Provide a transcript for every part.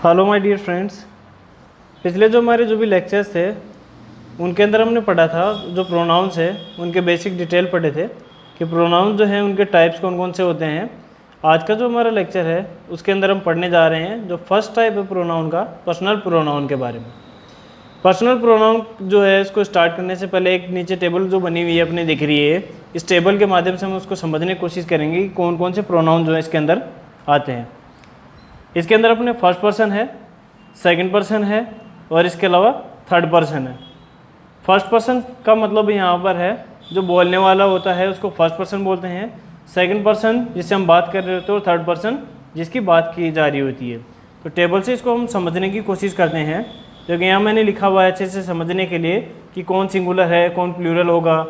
Hello my dear friends. पिछले जो हमारे भी लेक्चर्स थे उनके अंदर हमने पढ़ा था जो प्रोनाउंस है उनके बेसिक डिटेल पढ़े थे कि प्रोनाउंस जो हैं उनके टाइप्स कौन कौन से होते हैं। आज का जो हमारा लेक्चर है उसके अंदर हम पढ़ने जा रहे हैं जो फर्स्ट टाइप है प्रोनाउन का, पर्सनल प्रोनाउन के बारे में। पर्सनल प्रोनाउन जो है इसको स्टार्ट करने से पहले एक नीचे टेबल जो बनी हुई है अपनी दिख रही है, इस टेबल के माध्यम से हम उसको समझने की कोशिश करेंगे कि कौन कौन से प्रोनाउन जो है इसके अंदर आते हैं। इसके अंदर अपने फर्स्ट पर्सन है, सेकंड पर्सन है और इसके अलावा थर्ड पर्सन है। फर्स्ट पर्सन का मतलब यहाँ पर है जो बोलने वाला होता है उसको फर्स्ट पर्सन बोलते हैं, सेकंड पर्सन जिससे हम बात कर रहे होते हैं और थर्ड पर्सन जिसकी बात की जा रही होती है। तो टेबल से इसको हम समझने की कोशिश करते हैं, जो कि यहाँ मैंने लिखा हुआ है अच्छे से समझने के लिए कि कौन सिंगुलर है, कौन प्लूरल होगा,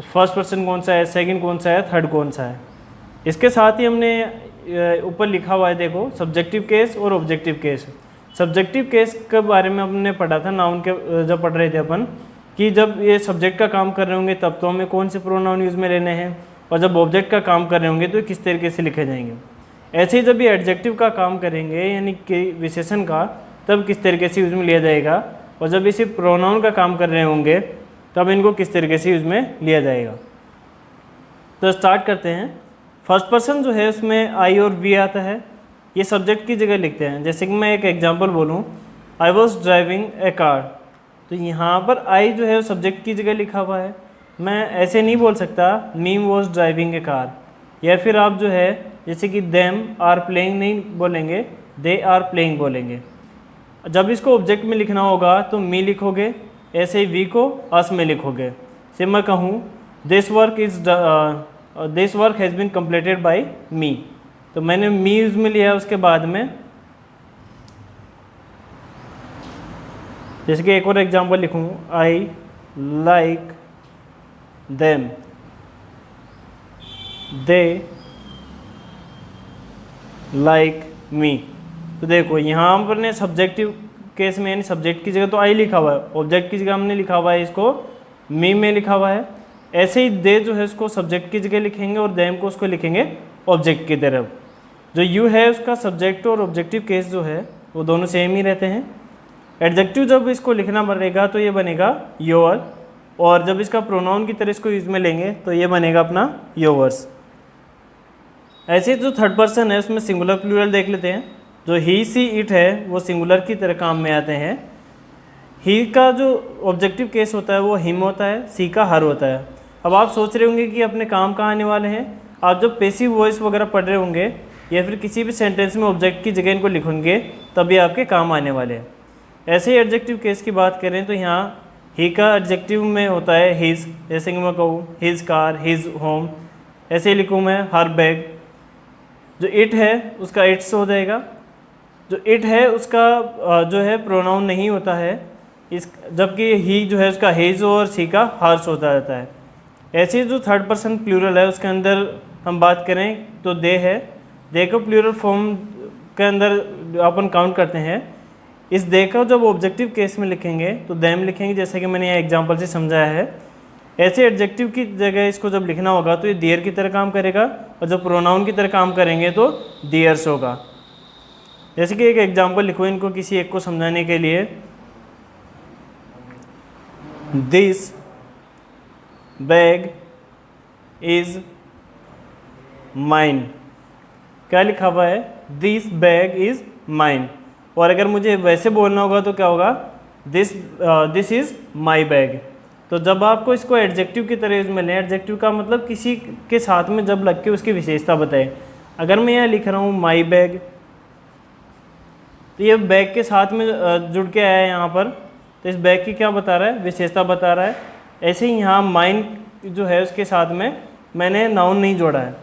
फर्स्ट पर्सन कौन सा है, सेकंड कौन सा है, थर्ड कौन सा है। इसके साथ ही हमने ऊपर लिखा हुआ है देखो सब्जेक्टिव केस और ऑब्जेक्टिव केस। सब्जेक्टिव केस के बारे में हमने पढ़ा था नाउन के जब पढ़ रहे थे अपन कि जब ये सब्जेक्ट का काम कर रहे होंगे तब तो हमें कौन से प्रोनाउन यूज़ में लेने हैं, और जब ऑब्जेक्ट का काम कर रहे होंगे तो किस तरीके से लिखे जाएंगे। ऐसे ही जब ये एडजेक्टिव का काम करेंगे यानी कि विशेषण का, तब किस तरीके से यूज़ में लिया जाएगा, और जब इसे प्रोनाउन का काम कर रहे होंगे तब इनको किस तरीके से यूज़ में लिया जाएगा। तो स्टार्ट करते हैं। फर्स्ट पर्सन जो है उसमें आई और वी आता है, ये सब्जेक्ट की जगह लिखते हैं। जैसे कि मैं एक एग्जांपल बोलूँ, I was driving A car, तो यहाँ पर आई जो है वो सब्जेक्ट की जगह लिखा हुआ है। मैं ऐसे नहीं बोल सकता meme was driving A car, या फिर आप जो है जैसे कि देम आर प्लेइंग नहीं बोलेंगे, दे आर प्लेइंग बोलेंगे। जब इसको ऑब्जेक्ट में लिखना होगा तो मी लिखोगे, ऐसे ही वी को अस में लिखोगे। से मैं कहूँ this work has been completed by me, तो मैंने मी यूज़ में लिया। उसके बाद में जैसे कि एक और एग्जांपल लिखूँ, I like them, they like me. तो देखो यहाँ पर ने सब्जेक्टिव केस में यानी सब्जेक्ट की जगह तो आई लिखा हुआ है, ऑब्जेक्ट की जगह हमने लिखा हुआ है इसको मी में लिखा हुआ है। ऐसे ही दे जो है उसको सब्जेक्ट की जगह लिखेंगे और देम को उसको लिखेंगे ऑब्जेक्ट की तरफ। जो यू है उसका सब्जेक्ट और ऑब्जेक्टिव केस जो है वो दोनों सेम ही रहते हैं। एडजेक्टिव जब इसको लिखना पड़ेगा तो ये बनेगा योर, और जब इसका प्रोनाउन की तरह इसको यूज में लेंगे तो ये बनेगा अपना योवर्स। ऐसे जो थर्ड पर्सन है उसमें सिंगुलर प्लूरल देख लेते हैं। जो ही सी इट है वो सिंगुलर की तरह काम में आते हैं। ही का जो ऑब्जेक्टिव केस होता है वो हिम होता है, सी का हर होता है। अब आप सोच रहे होंगे कि अपने काम कहाँ आने वाले हैं। आप जब पैसिव वॉइस वगैरह पढ़ रहे होंगे या फिर किसी भी सेंटेंस में ऑब्जेक्ट की जगह इनको लिखेंगे तभी आपके काम आने वाले हैं। ऐसे ही एडजेक्टिव केस की बात करें तो यहाँ ही का एडजेक्टिव में होता है हिज, जैसे कि मैं कहूँ हिज कार, हिज होम। ऐसे ही लिखूँ मैं हर बैग। जो इट है उसका इट्स हो जाएगा। जो इट है उसका जो है प्रोनाउन नहीं होता है इस, जबकि ही जो है उसका हिज और सी का हर्स होता रहता है। ऐसे जो थर्ड पर्सन प्लूरल है उसके अंदर हम बात करें तो दे है। दे को प्लूरल फॉर्म के अंदर अपन काउंट करते हैं। इस दे का जब ऑब्जेक्टिव केस में लिखेंगे तो देम लिखेंगे, जैसे कि मैंने यहाँ एग्जांपल से समझाया है। ऐसे एडजेक्टिव की जगह इसको जब लिखना होगा तो ये देयर की तरह काम करेगा, और जब प्रोनाउन की तरह काम करेंगे तो देयर्स होगा। जैसे कि एक एग्जांपल लिखो इनको किसी एक को समझाने के लिए, दिस बैग इज माइन। क्या लिखा हुआ है? This bag is mine. और अगर मुझे वैसे बोलना होगा तो क्या होगा? This is my bag. तो जब आपको इसको एडजेक्टिव की तरह यूज में लें, एडजेक्टिव का मतलब किसी के साथ में जब लग के उसकी विशेषता बताए। अगर मैं यहाँ लिख रहा हूँ माई बैग, तो ये बैग के साथ में जुड़ के आया है यहाँ पर, तो इस बैग की क्या बता रहा है? विशेषता बता रहा है। ऐसे ही यहाँ माइन जो है उसके साथ में मैंने नाउन नहीं जोड़ा है।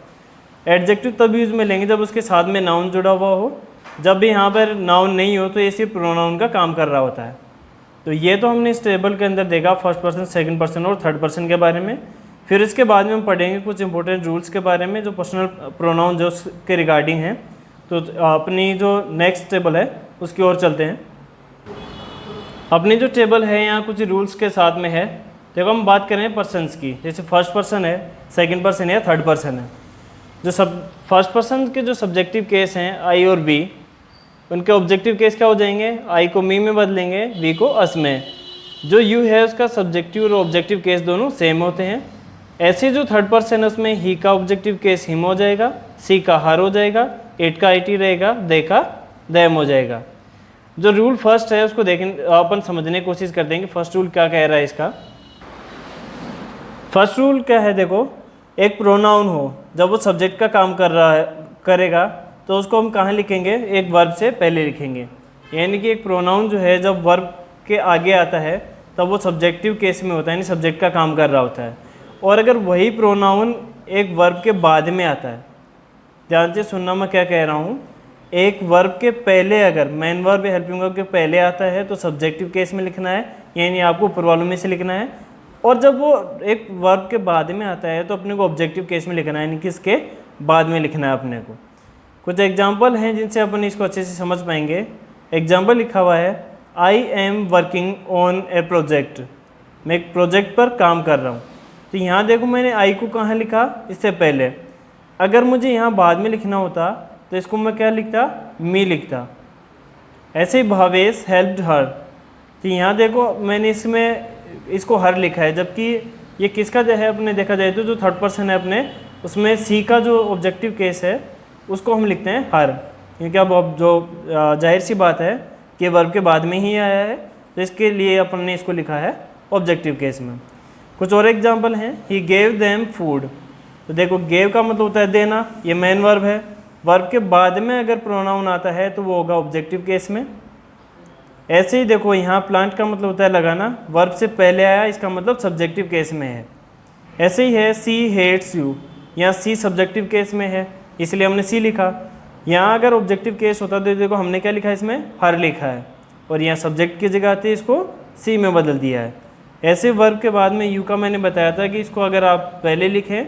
एडजेक्टिव तब यूज में लेंगे जब उसके साथ में नाउन जुड़ा हुआ हो। जब भी यहाँ पर नाउन नहीं हो तो ये सिर्फ प्रोनाउन का काम कर रहा होता है। तो ये तो हमने इस टेबल के अंदर देखा फर्स्ट पर्सन, सेकंड पर्सन और थर्ड पर्सन के बारे में। फिर इसके बाद में हम पढ़ेंगे कुछ इंपॉर्टेंट रूल्स के बारे में जो पर्सनल प्रोनाउन जो उसके रिगार्डिंग हैं। तो अपनी जो नेक्स्ट टेबल है उसकी ओर चलते हैं। अपनी जो टेबल है यहाँ कुछ रूल्स के साथ में है। देखो हम बात करें पर्सन्स की, जैसे फर्स्ट पर्सन है, सेकंड पर्सन है, थर्ड पर्सन है। जो फर्स्ट पर्सन के जो सब्जेक्टिव केस हैं आई और बी, उनके ऑब्जेक्टिव केस क्या हो जाएंगे, आई को मी में बदलेंगे, वी को अस में। जो यू है उसका सब्जेक्टिव और ऑब्जेक्टिव केस दोनों सेम होते हैं। ऐसे जो थर्ड पर्सन है उसमें ही का ऑब्जेक्टिव केस हिम हो जाएगा, सी का हर हो जाएगा, इट का इट रहेगा, दे का दैम हो जाएगा। जो रूल फर्स्ट है उसको देखें, अपन समझने की कोशिश करते हैं कि फर्स्ट रूल क्या कह रहा है इसका। फर्स्ट रूल क्या है, देखो एक प्रोनाउन हो जब वो सब्जेक्ट का काम कर रहा है करेगा तो उसको हम कहाँ लिखेंगे, एक वर्ब से पहले लिखेंगे। यानी कि एक प्रोनाउन जो है जब वर्ब के आगे आता है तब वो सब्जेक्टिव केस में होता है, यानी सब्जेक्ट का काम कर रहा होता है। और अगर वही प्रोनाउन एक वर्ब के बाद में आता है, ध्यान से सुनना मैं क्या कह रहा हूँ, एक वर्ब के पहले अगर मेन वर्ब या हेल्पिंग वर्ब के पहले आता है तो सब्जेक्टिव केस में लिखना है, यानी आपको ऊपर वालों में से लिखना है। और जब वो एक वर्ब के बाद में आता है तो अपने को ऑब्जेक्टिव केस में लिखना है, यानी कि इसके बाद में लिखना है अपने को। कुछ एग्जाम्पल हैं जिनसे अपन इसको अच्छे से समझ पाएंगे। एग्जाम्पल लिखा हुआ है, I am working on A project, मैं एक प्रोजेक्ट पर काम कर रहा हूँ। तो यहाँ देखो मैंने आई को कहाँ लिखा, इससे पहले। अगर मुझे यहाँ बाद में लिखना होता तो इसको मैं क्या लिखता, मी लिखता। ऐसे ही भावेश हेल्प्ड हर, तो यहाँ देखो मैंने इसमें इसको हर लिखा है, जबकि ये किसका जो है अपने देखा जाए तो जो थर्ड पर्सन है अपने उसमें सी का जो ऑब्जेक्टिव केस है उसको हम लिखते हैं हर, क्योंकि अब जो जाहिर सी बात है कि वर्ब के बाद में ही आया है तो इसके लिए अपन ने इसको लिखा है ऑब्जेक्टिव केस में। कुछ और एग्जांपल हैं, ही गेव देम फूड, तो देखो गेव का मतलब होता है देना, ये मेन वर्ब है। वर्ब के बाद में अगर प्रोनाउन आता है तो वो होगा ऑब्जेक्टिव केस में। ऐसे ही देखो यहाँ प्लांट का मतलब होता है लगाना, वर्ब से पहले आया इसका मतलब सब्जेक्टिव केस में है। ऐसे ही है सी हेट्स यू, यहाँ सी सब्जेक्टिव केस में है इसलिए हमने सी लिखा। यहाँ अगर ऑब्जेक्टिव केस होता तो देखो हमने क्या लिखा है, इसमें हर लिखा है और यहाँ सब्जेक्ट की जगह आती है इसको सी में बदल दिया है। ऐसे वर्ब के बाद में यू का मैंने बताया था कि इसको अगर आप पहले लिखें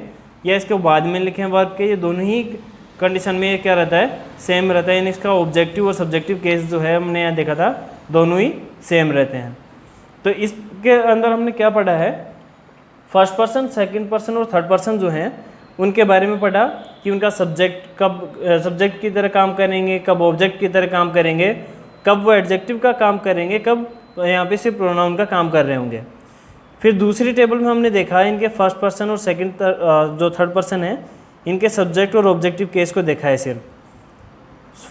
या इसके बाद में लिखें वर्ब के, ये दोनों ही कंडीशन में ये क्या रहता है, सेम रहता है। यानी इसका ऑब्जेक्टिव और सब्जेक्टिव केस जो है हमने यहाँ देखा था दोनों ही सेम रहते हैं। तो इसके अंदर हमने क्या पढ़ा है, फर्स्ट पर्सन, सेकंड पर्सन और थर्ड पर्सन जो हैं उनके बारे में पढ़ा कि उनका सब्जेक्ट कब सब्जेक्ट की तरह काम करेंगे, कब ऑब्जेक्ट की तरह काम करेंगे, कब वो एडजेक्टिव का काम करेंगे, कब यहाँ पे सिर्फ प्रोनाउन का काम कर रहे होंगे। फिर दूसरी टेबल में हमने देखा इनके फर्स्ट पर्सन और सेकंड जो थर्ड पर्सन है इनके सब्जेक्ट और ऑब्जेक्टिव केस को देखा है सिर्फ।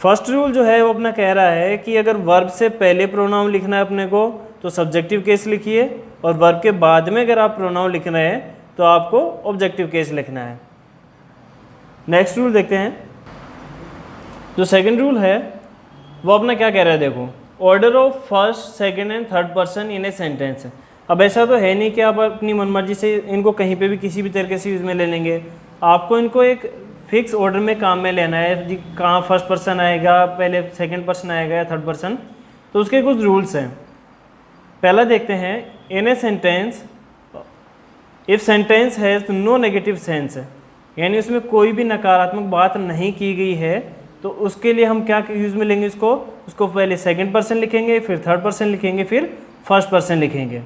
फर्स्ट रूल जो है वो अपना कह रहा है कि अगर वर्ब से पहले प्रोनाउन लिखना है अपने को तो सब्जेक्टिव केस लिखिए, और वर्ब के बाद में अगर आप प्रोनाउन लिख रहे हैं तो आपको ऑब्जेक्टिव केस लिखना है। नेक्स्ट रूल देखते हैं। जो सेकंड रूल है वो अपना क्या कह रहा है, देखो order of first, second and third person in a sentence. अब ऐसा तो है नहीं कि आप अपनी मनमर्जी से इनको कहीं पे भी किसी भी तरीके से यूज़ में ले लेंगे। आपको इनको एक फिक्स ऑर्डर में काम में लेना है, जी कहाँ फर्स्ट पर्सन आएगा, पहले सेकंड पर्सन आएगा या थर्ड पर्सन, तो उसके कुछ रूल्स हैं। पहला देखते हैं, in a sentence if sentence has no negative sense, यानी उसमें कोई भी नकारात्मक बात नहीं की गई है तो उसके लिए हम क्या यूज़ में लेंगे उसको पहले सेकंड पर्सन लिखेंगे, फिर थर्ड पर्सन लिखेंगे, फिर फर्स्ट पर्सन लिखेंगे।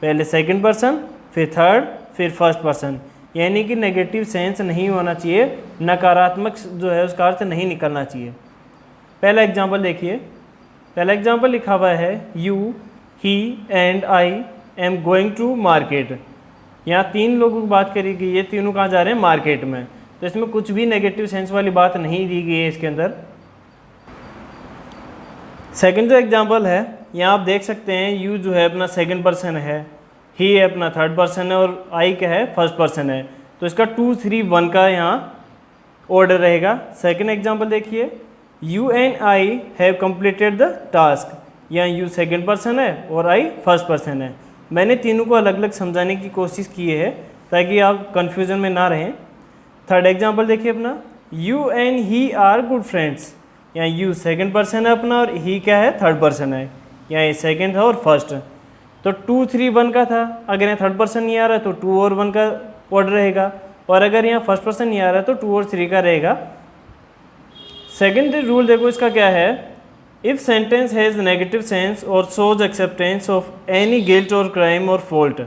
पहले सेकंड पर्सन, फिर थर्ड, फिर फर्स्ट पर्सन, यानी कि नेगेटिव सेंस नहीं होना चाहिए, नकारात्मक जो है उसका अर्थ नहीं निकलना चाहिए। पहला एग्जांपल देखिए, पहला एग्जांपल लिखा हुआ है, you, he and I am going to market. यहाँ तीन लोगों की बात करी गई है, तीनों कहाँ जा रहे हैं, मार्केट में। तो इसमें कुछ भी नेगेटिव सेंस वाली बात नहीं दी गई है इसके अंदर। सेकंड जो एग्जांपल है यहाँ आप देख सकते हैं, यू जो है अपना सेकंड पर्सन है, ही है अपना थर्ड पर्सन है और आई क्या है, फर्स्ट पर्सन है। तो इसका 2, 3, 1 का यहाँ ऑर्डर रहेगा। सेकंड एग्जांपल देखिए, you and I have completed the task. यहाँ यू सेकंड पर्सन है और आई फर्स्ट पर्सन है। मैंने तीनों को अलग अलग समझाने की कोशिश की है ताकि आप कन्फ्यूज़न में ना रहें। थर्ड एग्जांपल देखिए अपना, you and he are good friends. यहाँ यू सेकंड पर्सन है अपना और ही क्या है, थर्ड पर्सन है। यहाँ ये सेकंड था और फर्स्ट, तो 2, 3, 1 का था। अगर यहाँ थर्ड पर्सन नहीं आ रहा है तो 2 और 1 का ऑर्डर रहेगा, और अगर यहाँ फर्स्ट पर्सन नहीं आ रहा है तो 2 और 3 का रहेगा। सेकंड रूल देखो इसका क्या है, if sentence has negative sense और shows acceptance of any guilt और क्राइम और फॉल्ट,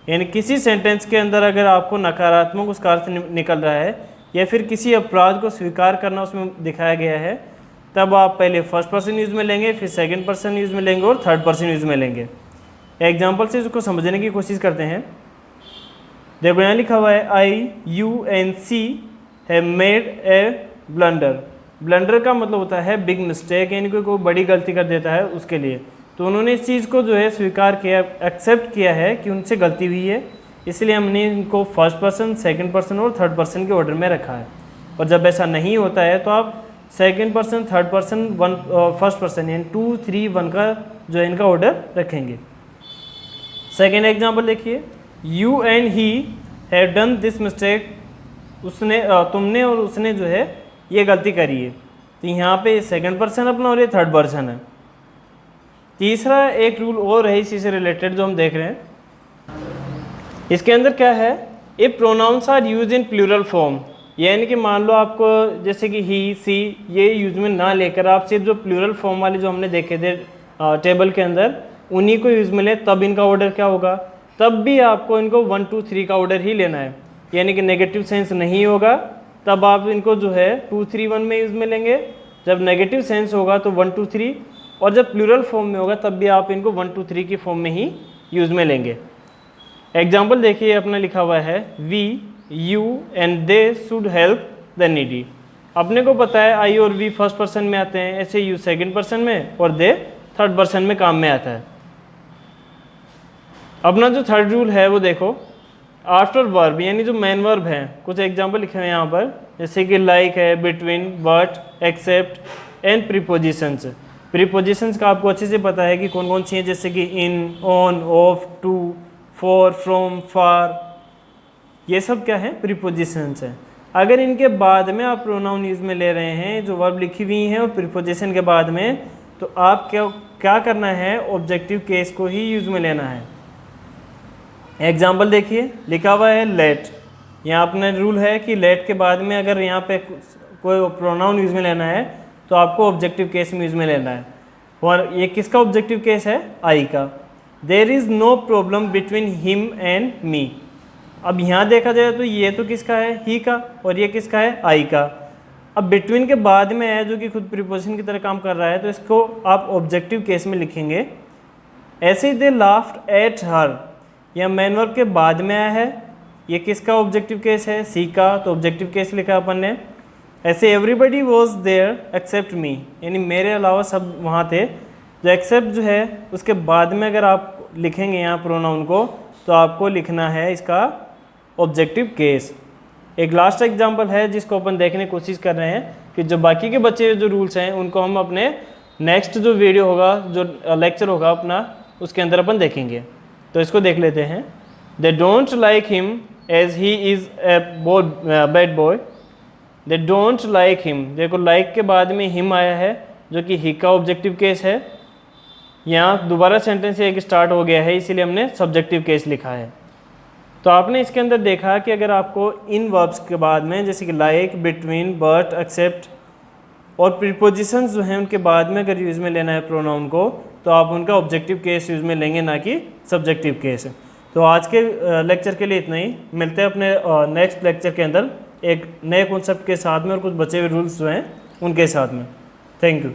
यानी किसी सेंटेंस के अंदर अगर आपको नकारात्मक उसका अर्थ निकल रहा है या फिर किसी अपराध को स्वीकार करना उसमें दिखाया गया है, तब आप पहले फर्स्ट पर्सन यूज़ में लेंगे, फिर सेकंड पर्सन यूज़ में लेंगे और थर्ड पर्सन यूज़ में लेंगे। एग्जाम्पल से इसको समझने की कोशिश करते हैं। देखो यहाँ लिखा हुआ है IUNC है मेड ए ब्लंडर। ब्लंडर का मतलब होता है बिग मिस्टेक, यानी कोई बड़ी गलती कर देता है उसके लिए। तो उन्होंने इस चीज़ को जो है स्वीकार किया, एक्सेप्ट किया है कि उनसे गलती हुई है, इसलिए हमने इनको फर्स्ट पर्सन, सेकंड पर्सन और थर्ड पर्सन के ऑर्डर में रखा है। और जब ऐसा नहीं होता है तो आप second person, third person, first person यानी 2, 3, 1 का जो है इनका ऑर्डर रखेंगे। सेकेंड एग्जाम्पल देखिए, you and he have done this mistake. उसने, तुमने और उसने जो है ये गलती करी है। तो यहाँ पे सेकंड पर्सन अपना और ये थर्ड पर्सन है। तीसरा एक रूल और है इसी से रिलेटेड जो हम देख रहे हैं, इसके अंदर क्या है, a pronouns are use in plural form. यानी कि मान लो आपको जैसे कि ही, सी ये यूज में ना लेकर आप सिर्फ जो प्लूरल फॉर्म वाले जो हमने देखे थे टेबल के अंदर उन्हीं को यूज़ में ले, तब इनका ऑर्डर क्या होगा, तब भी आपको इनको 1, 2, 3 का ऑर्डर ही लेना है। यानी कि नेगेटिव सेंस नहीं होगा तब आप इनको जो है 2, 3, 1 में यूज़ में लेंगे। जब नेगेटिव सेंस होगा तो 1, 2, 3, और जब प्लूरल फॉर्म में होगा तब भी आप इनको 1, 2, 3 की फॉर्म में ही यूज़ में लेंगे। एग्जाम्पल देखिए अपना लिखा हुआ है, we, you and they should help the needy. अपने को पता है आई और वी फर्स्ट पर्सन में आते हैं, ऐसे यू सेकंड पर्सन में और दे थर्ड पर्सन में काम में आता है। अपना जो थर्ड रूल है वो देखो, आफ्टर वर्ब यानी जो मेन वर्ब है, कुछ एग्जाम्पल लिखे हुए हैं यहाँ पर, जैसे कि लाइक है, between, but, except and prepositions. Prepositions का आपको अच्छे से पता है कि कौन कौन सी हैं, जैसे कि in, on, of, to, for, from, far, ये सब क्या है, प्रीपोजिशंस हैं। अगर इनके बाद में आप प्रोनाउन यूज में ले रहे हैं, जो वर्ब लिखी हुई हैं और प्रीपोजिशन के बाद में, तो आप क्या करना है, ऑब्जेक्टिव केस को ही यूज में लेना है। एग्जाम्पल देखिए, लिखा हुआ है लेट। यहाँ अपना रूल है कि लेट के बाद में अगर यहाँ पे कोई प्रोनाउन यूज में लेना है तो आपको ऑब्जेक्टिव केस में यूज में लेना है। और ये किसका ऑब्जेक्टिव केस है, आई का। There is no problem between him and me. अब यहाँ देखा जाए तो ये तो किसका है, ही का, और ये किसका है, आई का। अब बिटवीन के बाद में है जो कि खुद प्रीपोजिशन की तरह काम कर रहा है, तो इसको आप ऑब्जेक्टिव केस में लिखेंगे। ऐसे दे लाफ्ड एट हर, यह मेन वर्ब के बाद में आया है, ये किसका ऑब्जेक्टिव केस है, सी का, तो ऑब्जेक्टिव केस लिखा अपन ने। ऐसे एवरीबडी वॉज देयर एक्सेप्ट मी, यानी मेरे अलावा सब वहाँ थे। जो एक्सेप्ट जो है उसके बाद में अगर आप लिखेंगे यहाँ प्रोनाउन को, तो आपको लिखना है इसका ऑब्जेक्टिव केस। एक लास्ट एग्जांपल है जिसको अपन देखने की कोशिश कर रहे हैं कि जो बाकी के बचे जो रूल्स हैं उनको हम अपने नेक्स्ट जो वीडियो होगा, जो लेक्चर होगा अपना, उसके अंदर अपन देखेंगे। तो इसको देख लेते हैं। They don't like him as he is a bad boy. They don't like him, देखो लाइक के बाद में हिम आया है जो कि ही का ऑब्जेक्टिव केस है। यहाँ दोबारा सेंटेंस एक स्टार्ट हो गया है, इसीलिए हमने सब्जेक्टिव केस लिखा है। तो आपने इसके अंदर देखा कि अगर आपको इन वर्ब्स के बाद में जैसे कि लाइक, बिटवीन, बट, एक्सेप्ट और प्रीपोजिशंस जो हैं उनके बाद में अगर यूज़ में लेना है प्रोनाउन को, तो आप उनका ऑब्जेक्टिव केस यूज़ में लेंगे, ना कि सब्जेक्टिव केस। तो आज के लेक्चर के लिए इतना ही। मिलते हैं अपने नेक्स्ट लेक्चर के अंदर एक नए कॉन्सेप्ट के साथ में और कुछ बचे हुए रूल्स जो हैं उनके साथ में। Thank you.